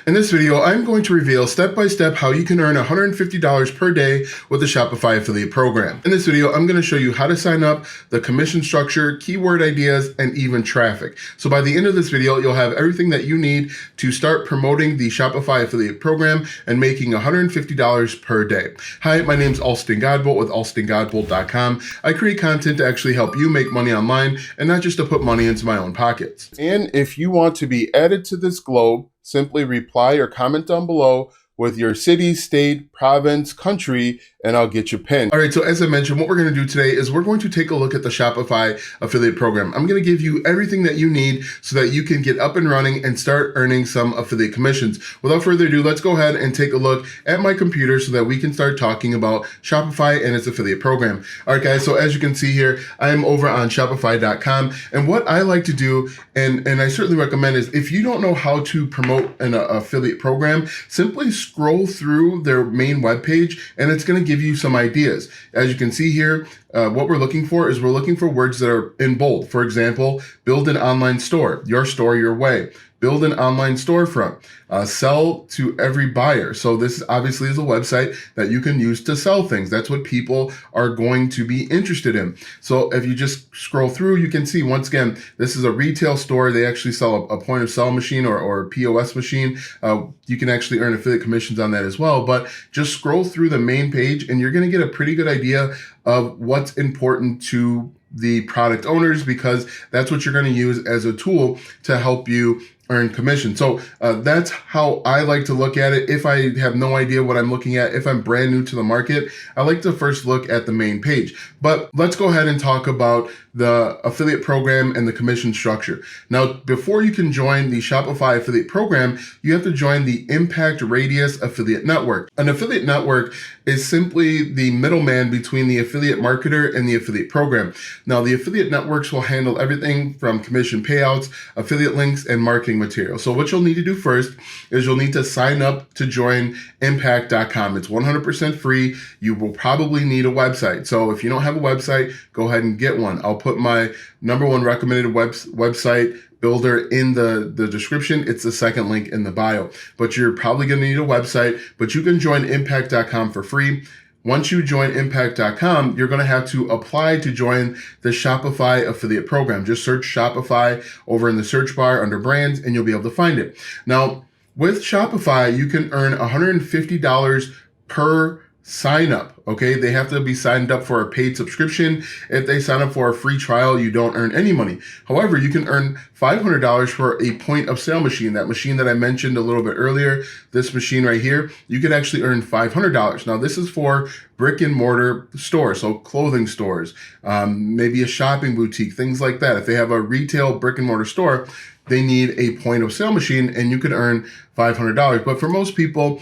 In this video, I'm going to reveal step-by-step how you can earn $150 per day with the Shopify affiliate program. In this video, I'm going to show you how to sign up, the commission structure, keyword ideas, and even traffic. So by the end of this video, you'll have everything that you need to start promoting the Shopify affiliate program and making $150 per day. Hi, my name's Alston Godbolt with alstongodbolt.com. I create content to actually help you make money online and not just to put money into my own pockets. And if you want to be added to this globe, simply reply or comment down below with your city, state, province, country, and I'll get you pinned. All right, so as I mentioned, what we're gonna do today is we're going to take a look at the Shopify affiliate program. I'm gonna give you everything that you need so that you can get up and running and start earning some affiliate commissions. Without further ado, let's go ahead and take a look at my computer so that we can start talking about Shopify and its affiliate program. All right, guys, so as you can see here, I'm over on Shopify.com, and what I like to do, and I certainly recommend, is if you don't know how to promote an affiliate program, simply scroll through their main webpage and it's going to give you some ideas. As you can see here, what we're looking for is we're looking for words that are in bold. For example, build an online store your way. Build an online storefront, sell to every buyer. So this obviously is a website that you can use to sell things. That's what people are going to be interested in. So if you just scroll through, you can see, once again, this is a retail store. They actually sell a point of sale machine or POS machine. You can actually earn affiliate commissions on that as well. But just scroll through the main page and you're going to get a pretty good idea of what's important to the product owners, because that's what you're going to use as a tool to help you earn commission. So that's how I like to look at it. If I have no idea what I'm looking at, if I'm brand new to the market, I like to first look at the main page. But let's go ahead and talk about the affiliate program and the commission structure. Now, before you can join the Shopify affiliate program, you have to join the Impact Radius Affiliate Network. An affiliate network is simply the middleman between the affiliate marketer and the affiliate program. Now, the affiliate networks will handle everything from commission payouts, affiliate links, and marketing material. So what you'll need to do first is you'll need to sign up to join impact.com. It's 100% free. You will probably need a website. So if you don't have a website, go ahead and get one. I'll put my #1 recommended website builder in the description. It's the second link in the bio. But you're probably going to need a website, but you can join impact.com for free. Once you join impact.com, you're going to have to apply to join the Shopify affiliate program. Just search Shopify over in the search bar under brands and you'll be able to find it. Now, with Shopify, you can earn $150 per sign up. Okay, they have to be signed up for a paid subscription. If they sign up for a free trial, you don't earn any money. However, you can earn $500 for a point of sale machine. That machine that I mentioned a little bit earlier, this machine right here, you could actually earn $500. Now, this is for brick and mortar stores, so clothing stores, maybe a shopping boutique, things like that. If they have a retail brick and mortar store, they need a point of sale machine and you could earn $500. But for most people,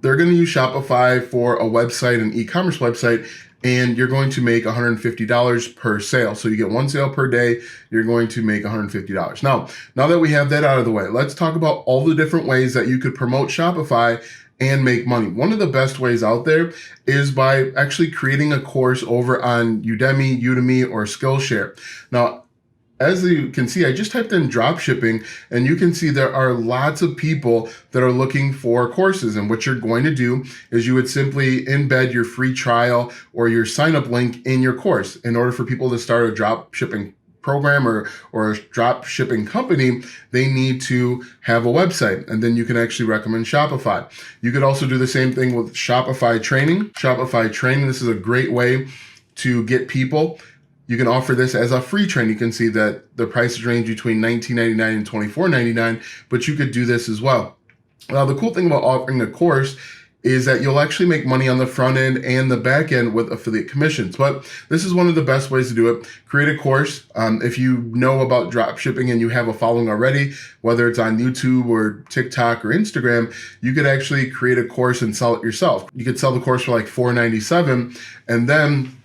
they're going to use Shopify for a website, an e-commerce website, and you're going to make $150 per sale. So you get one sale per day, you're going to make $150. Now that we have that out of the way, let's talk about all the different ways that you could promote Shopify and make money. One of the best ways out there is by actually creating a course over on Udemy, or Skillshare. Now, as you can see, I just typed in drop shipping and you can see there are lots of people that are looking for courses. And what you're going to do is you would simply embed your free trial or your sign up link in your course. In order for people to start a drop shipping program or a drop shipping company, they need to have a website, and then you can actually recommend Shopify. You could also do the same thing with Shopify training. Shopify training, this is a great way to get people. You can offer this as a free training. You can see that the prices range between $19.99 and $24.99, but you could do this as well. Now, the cool thing about offering a course is that you'll actually make money on the front end and the back end with affiliate commissions. But this is one of the best ways to do it. Create a course. If you know about drop shipping and you have a following already, whether it's on YouTube or TikTok or Instagram, you could actually create a course and sell it yourself. You could sell the course for like $4.97 and then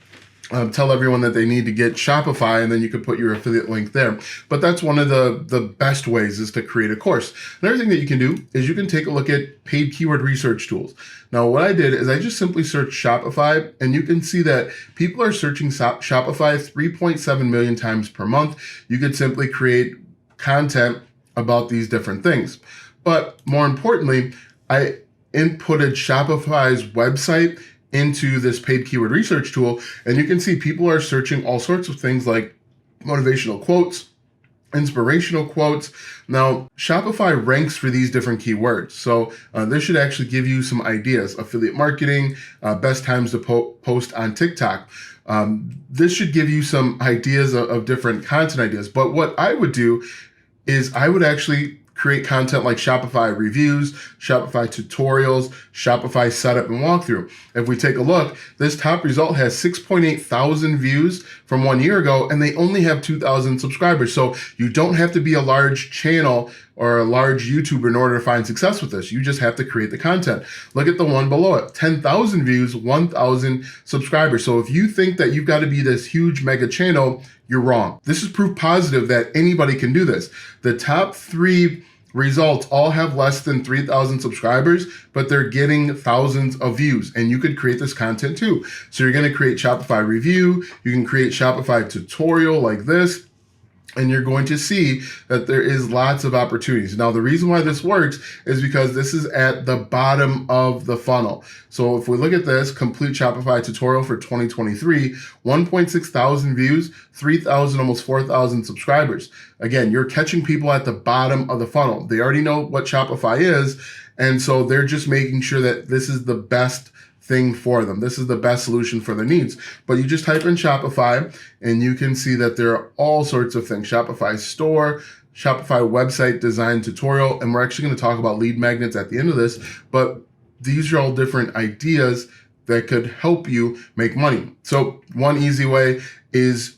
tell everyone that they need to get Shopify, and then you could put your affiliate link there. But that's one of the best ways, is to create a course. Another thing that you can do is you can take a look at paid keyword research tools. Now, what I did is I just simply searched Shopify, and you can see that people are searching Shopify 3.7 million times per month. You could simply create content about these different things. But more importantly, I inputted Shopify's website into this paid keyword research tool, and you can see people are searching all sorts of things like motivational quotes, inspirational quotes. Now, Shopify ranks for these different keywords. So this should actually give you some ideas. Affiliate marketing, best times to post on TikTok. This should give you some ideas of different content ideas. But what I would do is I would actually create content like Shopify reviews, Shopify tutorials, Shopify setup and walkthrough. If we take a look, this top result has 6.8 thousand views from 1 year ago, and they only have 2,000 subscribers. So you don't have to be a large channel or a large YouTuber in order to find success with this. You just have to create the content. Look at the one below it, 10,000 views, 1,000 subscribers. So if you think that you've got to be this huge mega channel, you're wrong. This is proof positive that anybody can do this. The top 3 results all have less than 3,000 subscribers, but they're getting thousands of views, and you could create this content too. So you're going to create Shopify review, you can create Shopify tutorial like this, and you're going to see that there is lots of opportunities. Now, the reason why this works is because this is at the bottom of the funnel. So if we look at this, complete Shopify tutorial for 2023, 1.6 thousand views, 3,000, almost 4,000 subscribers. Again, you're catching people at the bottom of the funnel. They already know what Shopify is, and so they're just making sure that this is the best thing for them. This is the best solution for their needs. But you just type in Shopify and you can see that there are all sorts of things. Shopify store, Shopify website design tutorial, and we're actually going to talk about lead magnets at the end of this, but these are all different ideas that could help you make money. So one easy way is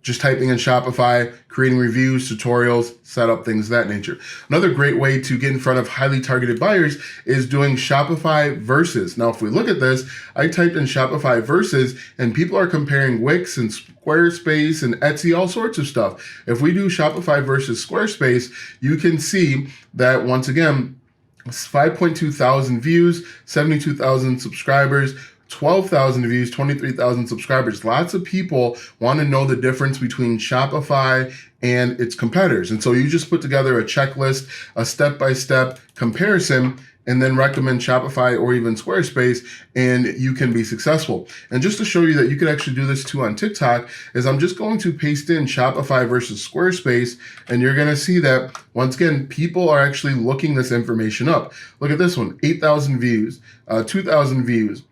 just typing in Shopify, creating reviews, tutorials, setup, things of that nature. Another great way to get in front of highly targeted buyers is doing Shopify versus. Now, if we look at this, I typed in Shopify versus, and people are comparing Wix and Squarespace and Etsy, all sorts of stuff. If we do Shopify versus Squarespace, you can see that once again, 5.2 thousand views, 72,000 subscribers, 12,000 views, 23,000 subscribers. Lots of people want to know the difference between Shopify and its competitors. And so you just put together a checklist, a step-by-step comparison, and then recommend Shopify or even Squarespace, and you can be successful. And just to show you that you can actually do this too on TikTok, is I'm just going to paste in Shopify versus Squarespace, and you're going to see that, once again, people are actually looking this information up. Look at this one, 8,000 views, 2,000 views.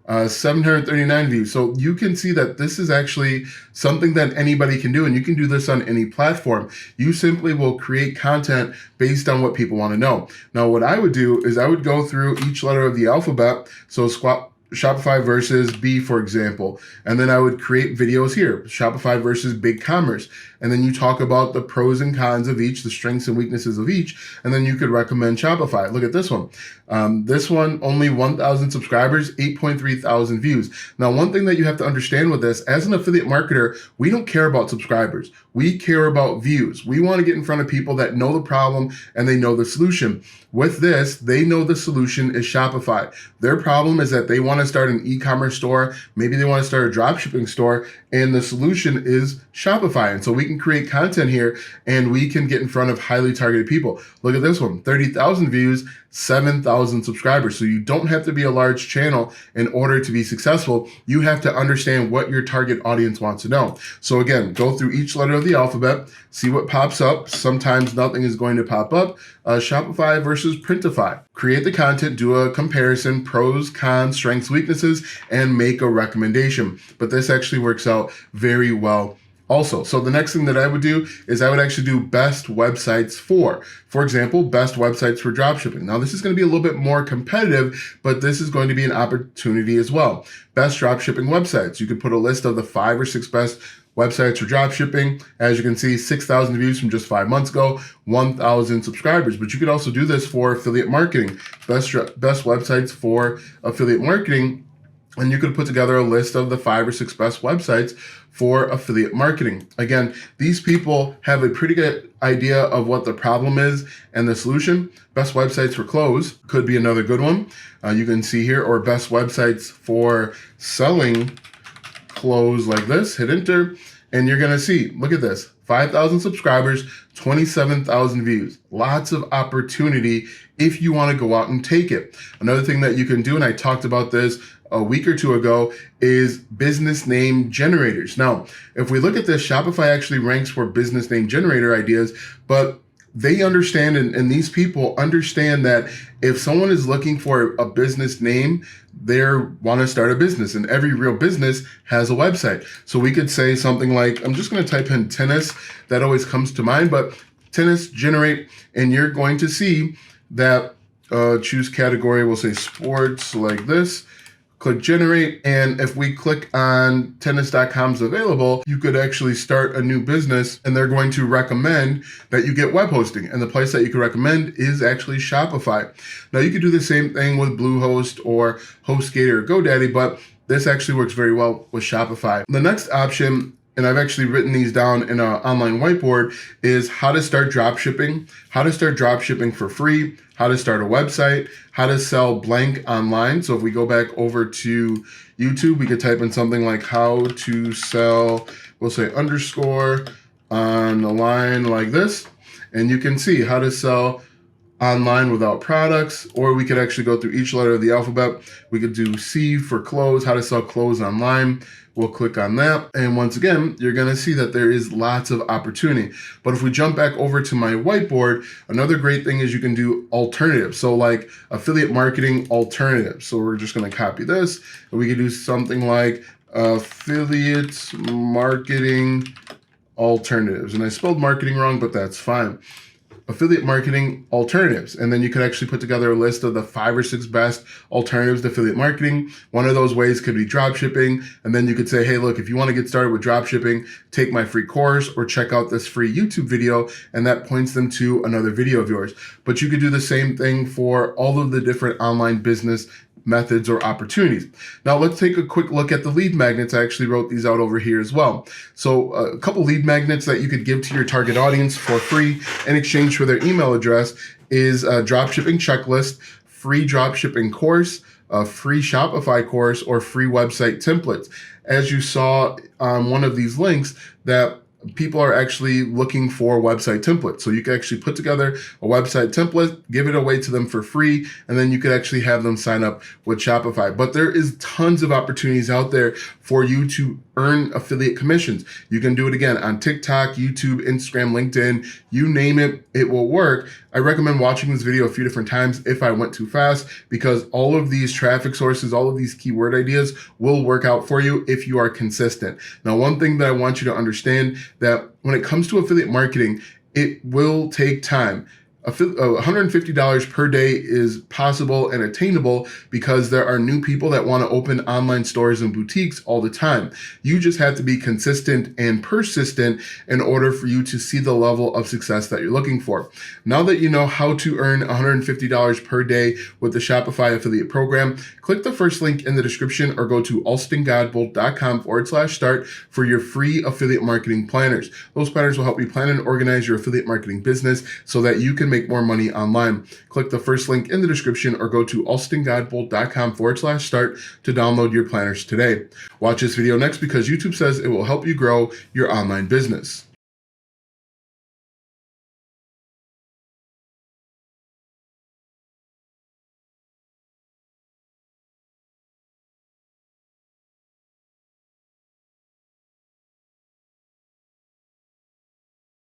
739 views. So you can see that this is actually something that anybody can do, and you can do this on any platform. You simply will create content based on what people want to know. Now, what I would do is I would go through each letter of the alphabet. So Shopify versus B, for example. And then I would create videos here, Shopify versus BigCommerce. And then you talk about the pros and cons of each, the strengths and weaknesses of each. And then you could recommend Shopify. Look at this one. This one, only 1,000 subscribers, 8.3 thousand views. Now, one thing that you have to understand with this, as an affiliate marketer, we don't care about subscribers. We care about views. We want to get in front of people that know the problem and they know the solution. With this, they know the solution is Shopify. Their problem is that they want to start an e-commerce store. Maybe they want to start a dropshipping store, and the solution is Shopify. And so we can create content here and we can get in front of highly targeted people. Look at this one, 30,000 views, 7,000 subscribers. So you don't have to be a large channel in order to be successful. You have to understand what your target audience wants to know. So again, go through each letter of the alphabet, see what pops up. Sometimes nothing is going to pop up. Shopify versus Printify. Create the content, do a comparison, pros, cons, strengths, weaknesses, and make a recommendation. But this actually works out very well also. So the next thing that I would do is I would actually do best websites for example, best websites for dropshipping. Now this is going to be a little bit more competitive, but this is going to be an opportunity as well. Best dropshipping websites. You could put a list of the 5 or 6 best websites for dropshipping. As you can see, 6,000 views from just 5 months ago, 1,000 subscribers. But you could also do this for affiliate marketing. Best websites for affiliate marketing. And you could put together a list of the 5 or 6 best websites for affiliate marketing. Again, these people have a pretty good idea of what the problem is and the solution. Best websites for clothes could be another good one. You can see here, or best websites for selling clothes like this. Hit enter. And you're going to see, look at this, 5,000 subscribers, 27,000 views. Lots of opportunity if you want to go out and take it. Another thing that you can do, and I talked about this a week or two ago, is business name generators. Now, if we look at this, Shopify actually ranks for business name generator ideas, but they understand, and these people understand that if someone is looking for a business name, they want to start a business, and every real business has a website. So we could say something like, I'm just going to type in tennis. That always comes to mind, but tennis generate, and you're going to see that choose category, we'll say sports like this. Click generate, and if we click on tennis.com's available, you could actually start a new business, and they're going to recommend that you get web hosting, and the place that you can recommend is actually Shopify. Now you could do the same thing with Bluehost or HostGator or GoDaddy, but this actually works very well with Shopify. The next option, and I've actually written these down in an online whiteboard, is how to start dropshipping, how to start dropshipping for free, how to start a website, how to sell blank online. So if we go back over to YouTube, we could type in something like how to sell, we'll say underscore on a line like this. And you can see how to sell online without products, or we could actually go through each letter of the alphabet. We could do C for clothes, how to sell clothes online. We'll click on that. And once again, you're going to see that there is lots of opportunity. But if we jump back over to my whiteboard, another great thing is you can do alternatives. So like affiliate marketing alternatives. So we're just going to copy this, and we could do something like affiliate marketing alternatives. And I spelled marketing wrong, but that's fine. Affiliate marketing alternatives. And then you could actually put together a list of the 5 or 6 best alternatives to affiliate marketing. One of those ways could be drop shipping. And then you could say, hey, look, if you want to get started with drop shipping, take my free course or check out this free YouTube video. And that points them to another video of yours. But you could do the same thing for all of the different online business methods or opportunities. Now let's take a quick look at the lead magnets. I actually wrote these out over here as well. So a couple lead magnets that you could give to your target audience for free in exchange for their email address is a dropshipping checklist, free dropshipping course, a free Shopify course, or free website templates. As you saw on one of these links, that people are actually looking for website templates. So you can actually put together a website template, give it away to them for free, and then you could actually have them sign up with Shopify. But there is tons of opportunities out there for you to earn affiliate commissions. You can do it again on TikTok, YouTube, Instagram, LinkedIn, you name it, it will work. I recommend watching this video a few different times if I went too fast, because all of these traffic sources, all of these keyword ideas will work out for you if you are consistent. Now, one thing that I want you to understand, that when it comes to affiliate marketing, it will take time. $150 per day is possible and attainable because there are new people that want to open online stores and boutiques all the time. You just have to be consistent and persistent in order for you to see the level of success that you're looking for. Now that you know how to earn $150 per day with the Shopify affiliate program, click the first link in the description or go to alstongodbolt.com/start for your free affiliate marketing planners. Those planners will help you plan and organize your affiliate marketing business so that you can make more money online. Click the first link in the description or go to alstongodbolt.com/start to download your planners today. Watch this video next because YouTube says it will help you grow your online business.